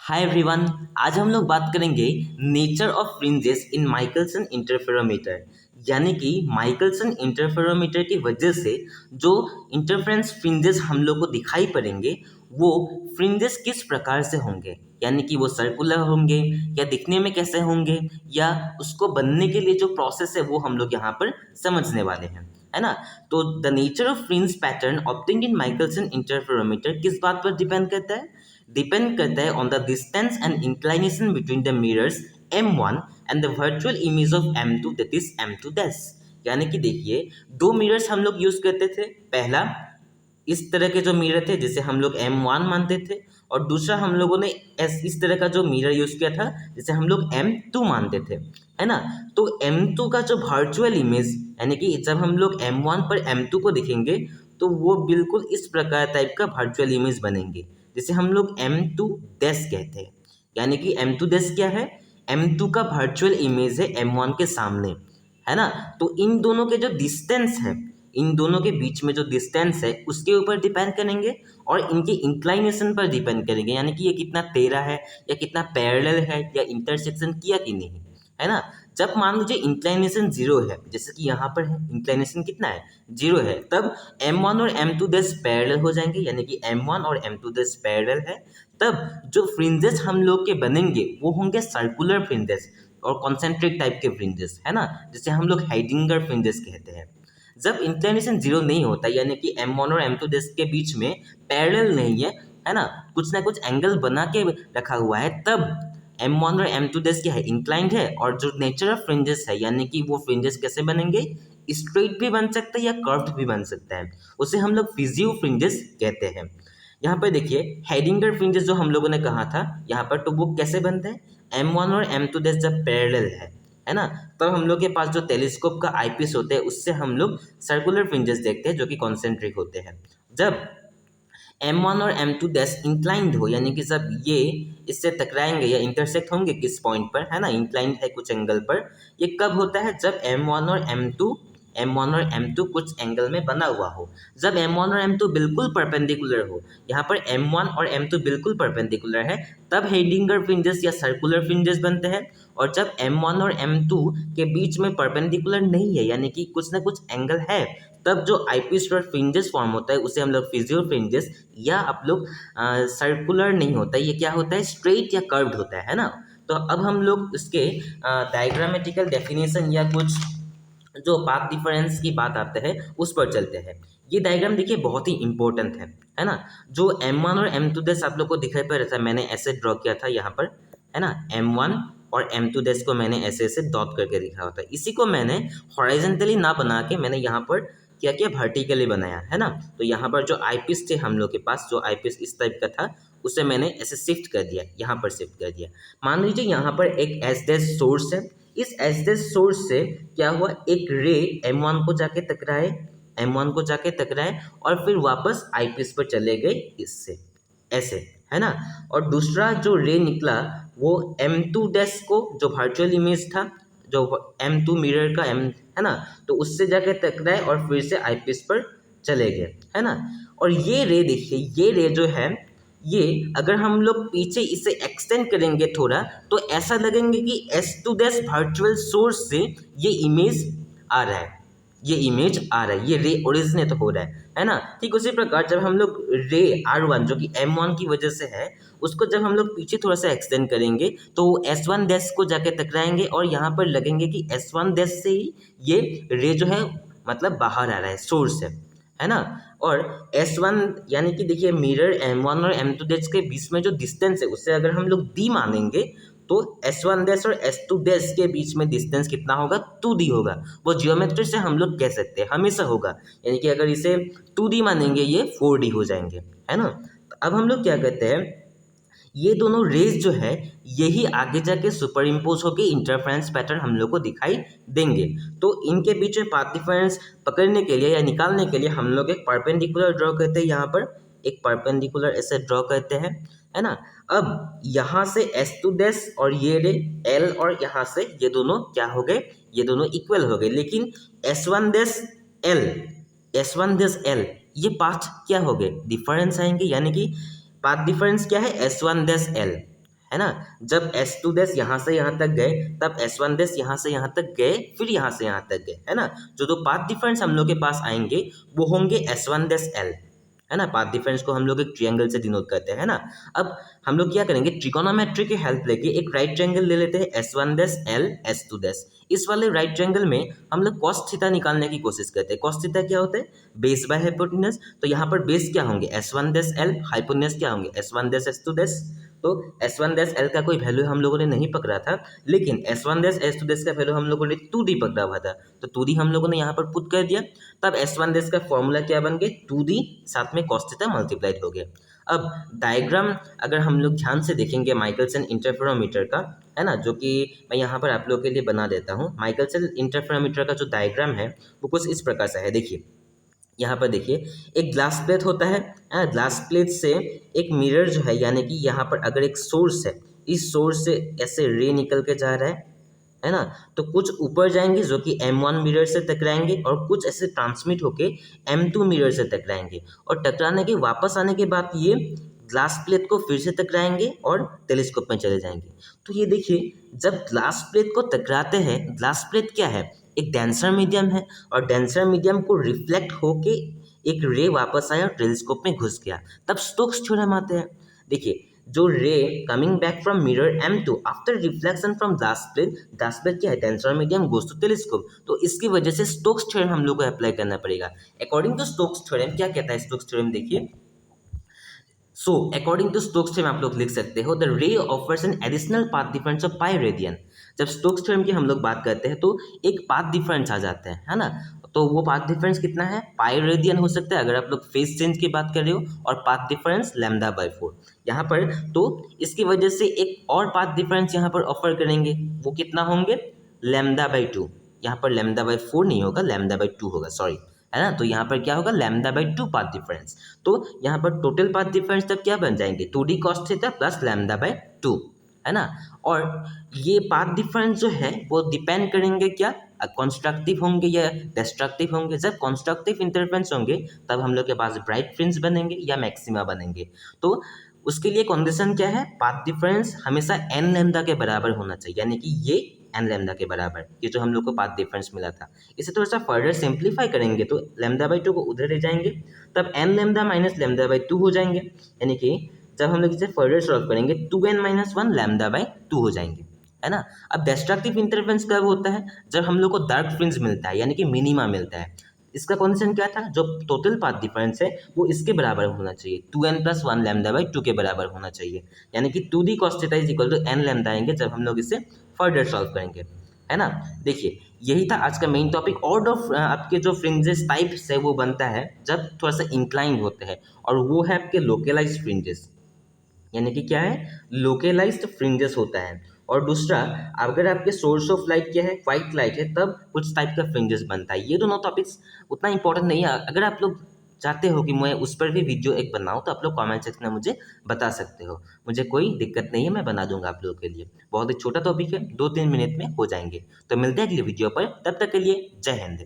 Hi everyone. आज हम लोग बात करेंगे nature of fringes in Michelson interferometer. यानी कि माइकलसन इंटरफेरोमीटर की वजह से जो इंटरफेरेंस फ्रिंजेस हम लोग को दिखाई पड़ेंगे वो फ्रिंजेस किस प्रकार से होंगे, यानी कि वो सर्कुलर होंगे या दिखने में कैसे होंगे या उसको बनने के लिए जो प्रोसेस है वो हम लोग यहाँ पर समझने वाले हैं, है ना। तो the nature of fringe pattern obtained in Michelson interferometer किस बात पर डिपेंड करता है on the distance and inclination between the mirrors M1 and the virtual image of M2 that is M2 dash. यानी कि देखिए, दो मिरर्स हम लोग यूज करते थे। पहला इस तरह के जो मिरर थे जिसे हम लोग M1 मानते थे, और दूसरा हम लोगों ने इस तरह का जो मिरर यूज किया था जिसे हम लोग M2 मानते थे, है ना। तो M2 का जो वर्चुअल इमेज, यानी कि जब हम लोग M1 पर M2 को दिखेंगे तो वो बिल्कुल इस प्रकार टाइप का वर्चुअल इमेज बनेंगे जिसे हम लोग M2 डैश कहते हैं। यानी कि M2 डैश क्या है? M2 का वर्चुअल इमेज है M1 के सामने, है ना। तो इन दोनों के जो डिस्टेंस है, इन दोनों के बीच में जो डिस्टेंस है उसके ऊपर डिपेंड करेंगे और इनके इंक्लाइनेशन पर डिपेंड करेंगे, यानी कि ये कितना टेढ़ा है या कितना पैरेलल है या इंटरसेक्शन किया कि नहीं, है ना। जब मान लीजिए इंक्लाइनेशन जीरो है, जैसे कि यहाँ पर है इंक्लाइनेशन कितना है, जीरो है, तब M1 और M2 डैश पैरेलल हो जाएंगे, यानी कि M1 और M2 डैश पैरेलल है। तब जो फ्रिंजेस हम लोग के बनेंगे वो होंगे सर्कुलर फ्रिंजेस और कॉन्सेंट्रिक टाइप के फ्रिंजेस, है ना, जिसे हम लोग हाइडिंगर फ्रिंजेस कहते हैं। जब इंक्लिनेशन जीरो नहीं होता, यानी कि M1 और M2 डैश के बीच में पैरेलल नहीं है ना, कुछ ना कुछ एंगल बना के रखा हुआ है, तब M1 और M2 डैश क्या है, इंक्लाइंड है। और जो नेचर ऑफ फ्रिंजेस है, यानी कि वो फ्रिंजेस कैसे बनेंगे, स्ट्रेट भी बन सकता है या कर्व्ड भी बन सकता है, उसे हम लोग फिजियो फ्रिंजेस कहते हैं। यहाँ पर देखिए, हेडिंगर फ्रिंजेस जो हम लोगों ने कहा था यहाँ पर, तो वो कैसे बनते हैं, M1 और M2 डैश जब पैरेलल है ना, तब हम लोग के पास जो टेलीस्कोप का आईपीस होते हैं उससे हम लोग सर्कुलर फ्रिंजेस देखते हैं जो कि कॉन्सेंट्रिक होते हैं। जब M1 और M2 डैश इंक्लाइंड हो, यानी कि जब ये इससे टकराएंगे या इंटरसेक्ट होंगे किस पॉइंट पर, है ना, इंक्लाइंड है कुछ एंगल पर, ये कब होता है, जब M1 और M2 कुछ एंगल में बना हुआ हो। जब M1 और M2 बिल्कुल परपेंडिकुलर हो, यहाँ पर M1 और M2 बिल्कुल परपेंडिकुलर है, तब हेडिंगर फ्रिंजेस या सर्कुलर फ्रिंजेस बनते हैं। और जब M1 और M2 के बीच में परपेंडिकुलर नहीं है, यानी कि कुछ ना कुछ एंगल है, तब जो आईपीस पर फ्रिंजेस फॉर्म होता है उसे हम लोग फिजियो फ्रिंजेस, या आप लोग सर्कुलर नहीं होता है, ये क्या होता है, स्ट्रेट या कर्व्ड होता है ना। तो अब हम लोग इसके डायग्रामेटिकल डेफिनेशन या कुछ जो पाथ डिफरेंस की बात आते हैं उस पर चलते हैं। ये डायग्राम देखिए बहुत ही इंपॉर्टेंट है ना। जो M1 और M2 डैश आप लोग को दिखाई पड़ रहा था, मैंने ऐसे ड्रॉ किया था यहाँ पर, है ना। M1 और M2 डैश को मैंने ऐसे ऐसे डॉट करके दिखा होता है, इसी को मैंने हॉरिजॉन्टली ना बना के मैंने यहाँ पर क्या किया, वर्टिकली बनाया, है ना। तो यहाँ पर जो आईपीस थे हम लोग के पास, जो आईपीस इस टाइप का था, उसे मैंने ऐसे शिफ्ट कर दिया, यहाँ पर शिफ्ट कर दिया। मान लीजिए यहाँ पर एक एस डैश सोर्स है, इस एस डैश सोर्स से क्या हुआ, एक रे M1 को जाके टकराए और फिर वापस आईपीस पर चले गए इससे, ऐसे, है ना। और दूसरा जो रे निकला वो M2 डैश को, जो वर्चुअल इमेज था, जो M2 मिरर का M, है ना, तो उससे जाके टकराए और फिर से आईपीस पर चले गए, है ना। और ये रे देखिए, ये रे जो है, ये अगर हम लोग पीछे इसे एक्सटेंड करेंगे थोड़ा, तो ऐसा लगेंगे कि S2 डैश वर्चुअल सोर्स से ये इमेज आ रहा है, ये रे ओरिजिनेट हो रहा है ना। ठीक उसी प्रकार जब हम लोग रे R1 जो कि M1 की वजह से है, उसको जब हम लोग पीछे थोड़ा सा एक्सटेंड करेंगे तो S1 डैश को जाके टकराएंगे और यहाँ पर लगेंगे कि S1 डैश से ही ये रे जो है मतलब बाहर आ रहा है, सोर्स है ना। और S1 यानी कि देखिए, मिरर M1 और M2 डैश के बीच में जो डिस्टेंस है उसे अगर हम लोग D मानेंगे तो S1 डैश और S2 डैश के बीच में डिस्टेंस कितना होगा, 2D होगा। वो जियोमेट्री से हम लोग कह सकते हैं, हमेशा होगा, यानी कि अगर इसे 2D मानेंगे ये 4D हो जाएंगे, है ना। तो अब हम लोग क्या कहते हैं, ये दोनों रेज जो है यही आगे जाके सुपर इम्पोज होकर इंटरफेरेंस पैटर्न हम लोग को दिखाई देंगे। तो इनके बीच में पाथ डिफरेंस पकड़ने के लिए या निकालने के लिए हम लोग एक परपेंडिकुलर ड्रॉ करते हैं, यहाँ पर एक परपेंडिकुलर ऐसे ड्रॉ करते हैं, है ना। अब यहाँ से S2 डैश और ये रे L और यहाँ से ये दोनों क्या हो गए, ये दोनों इक्वल हो गए, लेकिन S1 डैश L ये पाथ क्या हो गए, डिफरेंस आएंगे, यानी कि पाथ डिफरेंस क्या है, S1 डैश L, है ना। जब S2 डैश यहाँ से यहाँ तक गए तब S1 डैश यहाँ से यहाँ तक गए, फिर यहाँ से यहाँ तक गए, है ना। जो दो पाथ डिफरेंस हम लोग के पास आएंगे वो होंगे S1 डैश L, है ना। पाथ डिफरेंस को हम लोग एक ट्रायंगल से डिनोट करते हैं, है ना। अब हम लोग क्या करेंगे, ट्रिगोनोमेट्री की हेल्प लेके एक राइट ट्रायंगल ले लेते हैं S1 dash L S2 dash. इस वाले राइट ट्रायंगल में हम लोग cos थीटा निकालने की कोशिश करते हैं। cos थीटा क्या होता है, बेस बाय हाइपोटेन्यूज। तो यहाँ पर बेस क्या होंगे S1 डैश L, हाइपोटेन्यूज क्या होंगे S1 डैश S2 डैश। तो S1 डैश L का कोई वैल्यू हम लोगों ने नहीं पकड़ा था, लेकिन S1 डैश S2 डैश का वैल्यू हम लोगों ने 2D पकड़ा हुआ था, तो 2D हम लोगों ने यहाँ पर पुट कर दिया। तब S1 डैश का फॉर्मूला क्या बन गया, 2D साथ में cos थीटा मल्टीप्लाइड हो गया। अब डायग्राम अगर हम लोग ध्यान से देखेंगे माइकलसन इंटरफेरोमीटर का, है ना, जो कि मैं यहाँ पर आप लोगों के लिए बना देता हूँ। माइकलसन इंटरफेरोमीटर का जो डायग्राम है वो कुछ इस प्रकार से है। देखिए यहाँ पर देखिए, एक ग्लास प्लेट होता है, ग्लास प्लेट से एक मिरर जो है, यानी कि यहाँ पर अगर एक सोर्स है, इस सोर्स से ऐसे रे निकल के जा रहा है ना। तो कुछ ऊपर जाएंगे जो कि M1 मिरर से टकराएंगे और कुछ ऐसे ट्रांसमिट होके M2 मिरर से टकराएंगे, और टकराने के वापस आने के बाद ये ग्लास प्लेट को फिर से टकराएंगे और टेलीस्कोप में चले जाएंगे। तो ये देखिए, जब ग्लास प्लेट को टकराते हैं, ग्लास प्लेट क्या है, एक डेंसर मीडियम है, और डेंसर मीडियम को रिफ्लेक्ट होके एक रे वापस आया और टेलीस्कोप में घुस गया, तब स्टोक्स थ्योरम आते हैं। देखिए, जो ray coming back from mirror M2 after reflection from glass plate क्या है, denser medium goes to telescope, तो इसकी वजह से स्टोक्स थ्योरम हम लोग को अप्लाई करना पड़ेगा। अकॉर्डिंग टू स्टोक्स थ्योरम क्या कहता है स्टोक्स थ्योरम, देखिए, so according to Stokes theorem आप लोग लिख सकते हो, the ray offers an additional path difference of pi radian. जब स्टोक्स थ्योरम की हम लोग बात करते हैं तो एक पाथ डिफरेंस आ जाता है ना। तो वो पाथ डिफरेंस कितना है, पाई रेडियन हो सकता है अगर आप लोग फेज चेंज की बात कर रहे हो, और पाथ डिफरेंस λ/4 यहाँ पर। तो इसकी वजह से एक और पाथ डिफरेंस यहाँ पर ऑफर करेंगे, वो कितना होंगे, λ/2। यहाँ पर λ/4 नहीं होगा, λ/2 होगा, सॉरी, है ना। तो यहाँ पर क्या होगा, λ/2 पाथ डिफरेंस। तो यहाँ पर टोटल पाथ डिफरेंस तब क्या बन जाएंगे, 2D cos थीटा प्लस λ/2, है ना। और ये पाथ डिफरेंस जो है वो डिपेंड करेंगे क्या, कंस्ट्रक्टिव होंगे या डिस्ट्रक्टिव होंगे। जब कंस्ट्रक्टिव इंटरफेरेंस होंगे तब हम लोग के पास ब्राइट फ्रिंज बनेंगे या मैक्सिमा बनेंगे। तो उसके लिए कंडीशन क्या है, पाथ डिफरेंस हमेशा n लैम्डा के बराबर होना चाहिए, यानी कि ये n लैम्डा के बराबर, ये जो हम लोग को पाथ डिफरेंस मिला था। इसे थोड़ा सा फर्दर सिंप्लीफाई करेंगे तो λ/2 को उधर ले जाएंगे, तब n लैम्डा माइनस λ/2 हो जाएंगे, यानी कि जब हम लोग इसे फर्दर सॉल्व करेंगे 2n-1 λ/2 हो जाएंगे, है ना। अब डिस्ट्रक्टिव इंटरफेरेंस कब होता है, जब हम लोग को डार्क फ्रिंज मिलता है, यानी कि मिनिमा मिलता है। इसका कंडीशन क्या था, जो टोटल पाथ डिफरेंस है वो इसके बराबर होना चाहिए, 2n+1 λ/2 के बराबर होना चाहिए, यानी कि 2D cos theta is equal to n lambda आएंगे जब हम लोग इसे फर्दर सॉल्व करेंगे, है ना। देखिए, यही था आज का मेन टॉपिक। ऑर्डर ऑफ आपके जो फ्रिंजेस टाइप्स है वो बनता है जब थोड़ा सा इंक्लाइन होते हैं, और वो है आपके लोकलाइज्ड फ्रिंजेस, यानी कि क्या है, लोकलाइज्ड फ्रिंजेस होता है। और दूसरा, अगर आपके सोर्स ऑफ लाइट क्या है, वाइट लाइट है, तब कुछ टाइप का फ्रिंजेस बनता है। ये दोनों टॉपिक्स उतना इंपॉर्टेंट नहीं है। अगर आप लोग चाहते हो कि मैं उस पर भी वीडियो एक बनाऊँ तो आप लोग कमेंट सेक्शन में मुझे बता सकते हो, मुझे कोई दिक्कत नहीं है, मैं बना दूंगा आप लोगों के लिए। बहुत ही छोटा टॉपिक है, 2-3 मिनट में हो जाएंगे। तो मिलते हैं अगले वीडियो पर, तब तक के लिए जय हिंद।